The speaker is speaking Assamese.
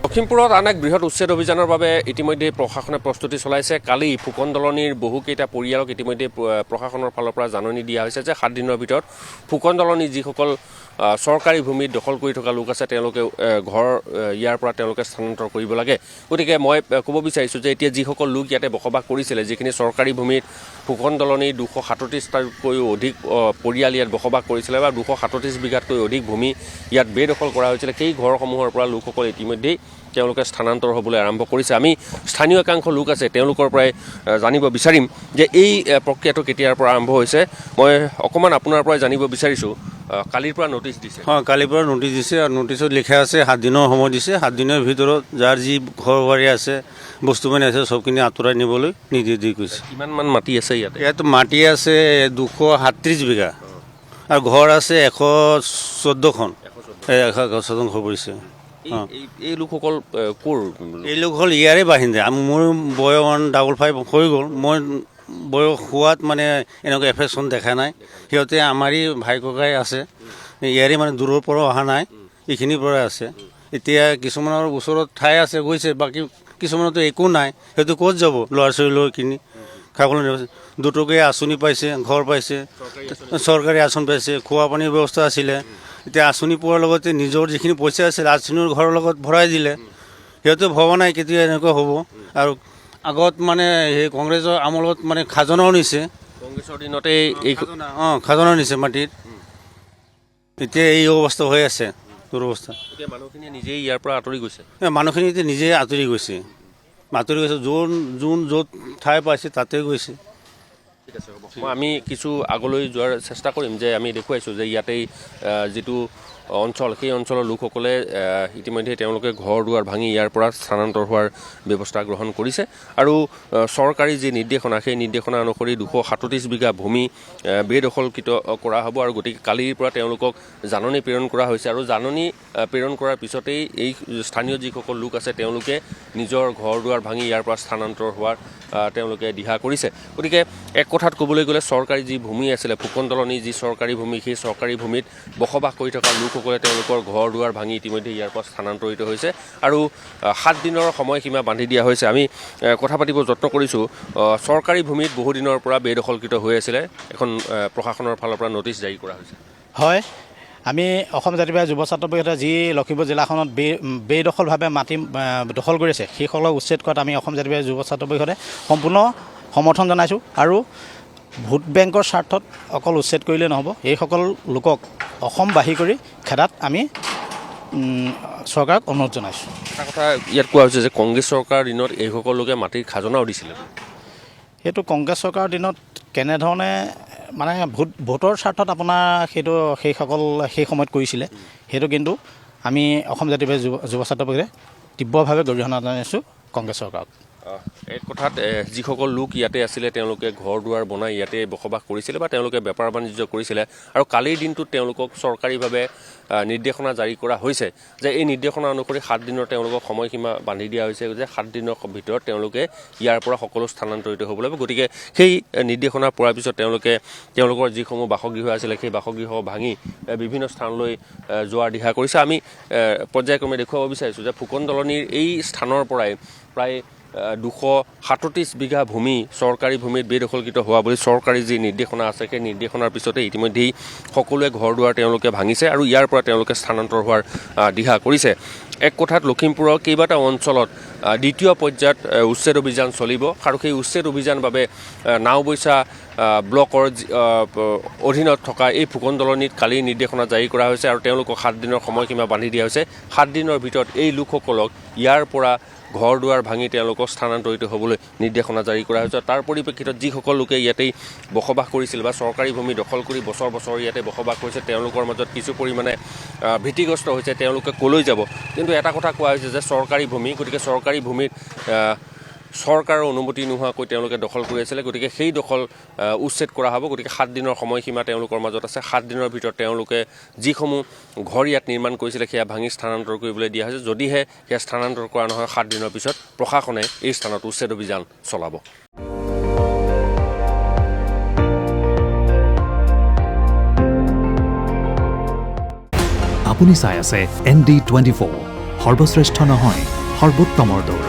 লখিমপুৰত আন এক বৃহৎ উচ্ছেদ অভিযানৰ বাবে ইতিমধ্যে প্ৰশাসনে প্ৰস্তুতি চলাইছে। কালি ফুকন দলনিৰ বহুকেইটা পৰিয়ালক ইতিমধ্যে প্ৰশাসনৰ ফালৰ পৰা জাননী দিয়া হৈছে যে 7 দিনৰ ভিতৰত ফুকন দলনিৰ যিসকল চৰকাৰী ভূমিত দখল কৰি থকা লোক আছে তেওঁলোকে ঘৰ ইয়াৰ পৰা তেওঁলোকে স্থানান্তৰ কৰিব লাগে। গতিকে মই ক'ব বিচাৰিছোঁ যে এতিয়া যিসকল লোক ইয়াতে বসবাস কৰিছিলে, যিখিনি চৰকাৰী ভূমিত ফুকন দলনিৰ 237টাতকৈও অধিক পৰিয়াল ইয়াত বসবাস কৰিছিলে বা 237 বিঘাতকৈ অধিক ভূমি ইয়াত বেদখল কৰা হৈছিলে, সেই ঘৰসমূহৰ পৰা লোকসকল ইতিমধ্যেই তেওঁলোকে স্থানান্তৰ হ'বলৈ আৰম্ভ কৰিছে। আমি স্থানীয় একাংশ লোক আছে তেওঁলোকৰ পৰাই জানিব বিচাৰিম যে এই প্ৰক্ৰিয়াটো কেতিয়াৰ পৰা আৰম্ভ হৈছে। মই অকণমান আপোনাৰ পৰাই জানিব বিচাৰিছোঁ, কালিৰ পৰা নটিচ দিছে? হয়, কালিৰ পৰা নটিচ দিছে আৰু নটিচত লিখা আছে 7 দিনৰ সময় দিছে। 7 দিনৰ ভিতৰত যাৰ যি ঘৰ বাৰী আছে, বস্তু বাহিনী আছে, চবখিনি আঁতৰাই নিবলৈ নিৰ্দেশ দি কৈছে। কিমানমান মাটি আছে ইয়াতে? ইয়াত মাটি আছে 237 বিঘা আৰু ঘৰ আছে 114খন। 114খন ঘৰ পৰিছে। এই লোকসকল ক'ৰ? এই লোক হ'ল ইয়াৰে বাসিন্দা। মোৰ বয়স 155 হৈ গ'ল। মই বয়স হোৱাত মানে এনেকুৱা এফেকশ্যন দেখা নাই। সিহঁতে আমাৰেই ভাই ককাই আছে, ইয়াৰে মানে দূৰৰ পৰা অহা নাই, এইখিনিৰ পৰাই আছে। এতিয়া কিছুমানৰ ওচৰত ঠাই আছে গৈছে, বাকী কিছুমানতো একো নাই। সিহঁতে ক'ত যাব ল'ৰা ছোৱালী লৈ কিনি খাবলৈ? দুটকীয়া আঁচনি পাইছে, ঘৰ পাইছে, চৰকাৰী আঁচনি পাইছে, খোৱা পানীৰ ব্যৱস্থা আছিলে। এতিয়া আঁচনি পোৱাৰ লগতে নিজৰ যিখিনি পইচা আছিল আঁচনিৰ ঘৰৰ লগত ভৰাই দিলে। সিহঁতে ভবা নাই কেতিয়া এনেকুৱা হ'ব। আৰু আগত মানে সেই কংগ্ৰেছৰ আমলত মানে খাজনাও নিছে, কংগ্ৰেছৰ দিনতে এই খাজনাও নিছে মাটিত। এতিয়া এই অৱস্থা হৈ আছে, দুৰৱস্থা। এতিয়া মানুহখিনিয়ে নিজেই ইয়াৰ পৰা আঁতৰি গৈছে। মানুহখিনি এতিয়া নিজেই আঁতৰি গৈছে, যোন য'ত ঠাই পাইছে তাতে গৈছে। ঠিক আছে, হ'ব। আমি কিছু আগলৈ যোৱাৰ চেষ্টা কৰিম যে আমি দেখুৱাইছোঁ যে ইয়াতেই যিটো অঞ্চল, সেই অঞ্চলৰ লোকসকলে ইতিমধ্যে তেওঁলোকে ঘৰ দুৱাৰ ভাঙি ইয়াৰ পৰা স্থানান্তৰ হোৱাৰ ব্যৱস্থা গ্ৰহণ কৰিছে। আৰু চৰকাৰী যি নিৰ্দেশনা, সেই নিৰ্দেশনা অনুসৰি 237 বিঘা ভূমি বেদখলকৃত কৰা হ'ব। আৰু গতিকে কালিৰ পৰা তেওঁলোকক জাননী প্ৰেৰণ কৰা হৈছে। আৰু জাননী প্ৰেৰণ কৰাৰ পিছতেই এই স্থানীয় যিসকল লোক আছে তেওঁলোকে নিজৰ ঘৰ দুৱাৰ ভাঙি ইয়াৰ পৰা স্থানান্তৰ হোৱাৰ তেওঁলোকে দিহা কৰিছে। গতিকে এক কথাত ক'বলৈ গ'লে চৰকাৰী যি ভূমি আছিলে, ফুকন দলনিৰ যি চৰকাৰী ভূমি, সেই চৰকাৰী ভূমিত বসবাস কৰি থকা লোকসকলে তেওঁলোকৰ ঘৰ দুৱাৰ ভাঙি ইতিমধ্যে ইয়াৰ পৰা স্থানান্তৰিত হৈছে। আৰু 7 দিনৰ সময়সীমা বান্ধি দিয়া হৈছে। আমি কথা পাতিব যত্ন কৰিছোঁ। চৰকাৰী ভূমিত বহুদিনৰ পৰা বেদখলকৃত হৈ আছিলে, এখন প্ৰশাসনৰ ফালৰ পৰা নটিচ জাৰি কৰা হৈছে। হয়, আমি অসম জাতীয়বাদী যুৱ ছাত্ৰ পৰিষদে যি লখিমপুৰ জিলাখনত বেদখলভাৱে মাটি দখল কৰিছে, সেইসকলক উচ্ছেদ কৰাত আমি অসম জাতীয়বাদী যুৱ ছাত্ৰ পৰিষদে সম্পূৰ্ণ সমৰ্থন জনাইছোঁ। আৰু ভোট বেংকৰ স্বাৰ্থত অকল উচ্ছেদ কৰিলে নহ'ব, এইসকল লোকক অসমবাসী কৰি খেদাত আমি চৰকাৰক অনুৰোধ জনাইছোঁ। এটা কথা ইয়াত কোৱা হৈছে যে কংগ্ৰেছ চৰকাৰৰ দিনত এইসকল লোকে মাটিৰ খাজনাও দিছিলে। সেইটো কংগ্ৰেছ চৰকাৰৰ দিনত কেনেধৰণে মানে ভোটৰ স্বাৰ্থত আপোনাৰ সেইসকল সেই সময়ত কৰিছিলে, সেইটো কিন্তু আমি অসম জাতীয়বাদী যুৱ ছাত্ৰ পৰিষদে তীব্ৰভাৱে গৰিহণা জনাইছোঁ কংগ্ৰেছ চৰকাৰক। এক কথাত যিসকল লোক ইয়াতে আছিলে তেওঁলোকে ঘৰ দুৱাৰ বনাই ইয়াতে বসবাস কৰিছিলে বা তেওঁলোকে বেপাৰ বাণিজ্য কৰিছিলে। আৰু কালিৰ দিনটোত তেওঁলোকক চৰকাৰীভাৱে নিৰ্দেশনা জাৰি কৰা হৈছে যে এই নিৰ্দেশনা অনুসৰি 7 দিনৰ তেওঁলোকক সময়সীমা বান্ধি দিয়া হৈছে যে 7 দিনৰ ভিতৰত তেওঁলোকে ইয়াৰ পৰা সকলো স্থানান্তৰিত হ'ব লাগিব। গতিকে সেই নিৰ্দেশনা পোৱাৰ পিছত তেওঁলোকৰ যিসমূহ বাসগৃহ আছিলে সেই বাসগৃহ ভাঙি বিভিন্ন স্থানলৈ যোৱাৰ দিহা কৰিছে। আমি পৰ্যায়ক্ৰমে দেখুৱাব বিচাৰিছোঁ যে ফুকন দলনিৰ এই স্থানৰ পৰাই প্ৰায় 237 বিঘা ভূমি চৰকাৰী ভূমিত বেদখলকৃত হোৱা বুলি চৰকাৰী যি নিৰ্দেশনা আছে, সেই নিৰ্দেশনাৰ পিছতে ইতিমধ্যেই সকলোৱে ঘৰ দুৱাৰ তেওঁলোকে ভাঙিছে আৰু ইয়াৰ পৰা তেওঁলোকে স্থানান্তৰ হোৱাৰ দিহা কৰিছে। এক কথাত লখিমপুৰৰ কেইবাটাও অঞ্চলত দ্বিতীয় পৰ্যায়ত উচ্ছেদ অভিযান চলিব। আৰু সেই উচ্ছেদ অভিযান বাবে নাওবৈচা ব্লকৰ অধীনত থকা এই ফুকন দলনিত কালি নিৰ্দেশনা জাৰি কৰা হৈছে আৰু তেওঁলোকক 7 দিনৰ সময়সীমা বান্ধি দিয়া হৈছে। 7 দিনৰ ভিতৰত এই লোকসকলক ইয়াৰ পৰা ঘৰ দুৱাৰ ভাঙি তেওঁলোকক স্থানান্তৰিত হ'বলৈ নিৰ্দেশনা জাৰি কৰা হৈছে। তাৰ পৰিপ্ৰেক্ষিতত যিসকল লোকে ইয়াতেই বসবাস কৰিছিল বা চৰকাৰী ভূমি দখল কৰি বছৰ বছৰ ইয়াতে বসবাস কৰিছে, তেওঁলোকৰ মাজত কিছু পৰিমাণে ভীতিগ্ৰস্ত হৈছে তেওঁলোকে ক'লৈ যাব। কিন্তু এটা কথা কোৱা হৈছে যে চৰকাৰী ভূমি, গতিকে চৰকাৰী ভূমিত চৰকাৰৰ অনুমতি নোহোৱাকৈ তেওঁলোকে দখল কৰি আছিলে। গতিকে সেই দখল উচ্ছেদ কৰা হ'ব। গতিকে 7 দিনৰ সময়সীমা তেওঁলোকৰ মাজত আছে। 7 দিনৰ ভিতৰত তেওঁলোকে যিসমূহ ঘৰ ইয়াত নিৰ্মাণ কৰিছিলে সেয়া ভাঙি স্থানান্তৰ কৰিবলৈ দিয়া হৈছে। যদিহে সেয়া স্থানান্তৰ কৰা নহয়, 7 দিনৰ পিছত প্ৰশাসনে এই স্থানত উচ্ছেদ অভিযান চলাব। আপুনি চাই আছে ND24 সৰ্বশ্ৰেষ্ঠ নহয়, সৰ্বোত্তমৰ দৌৰ।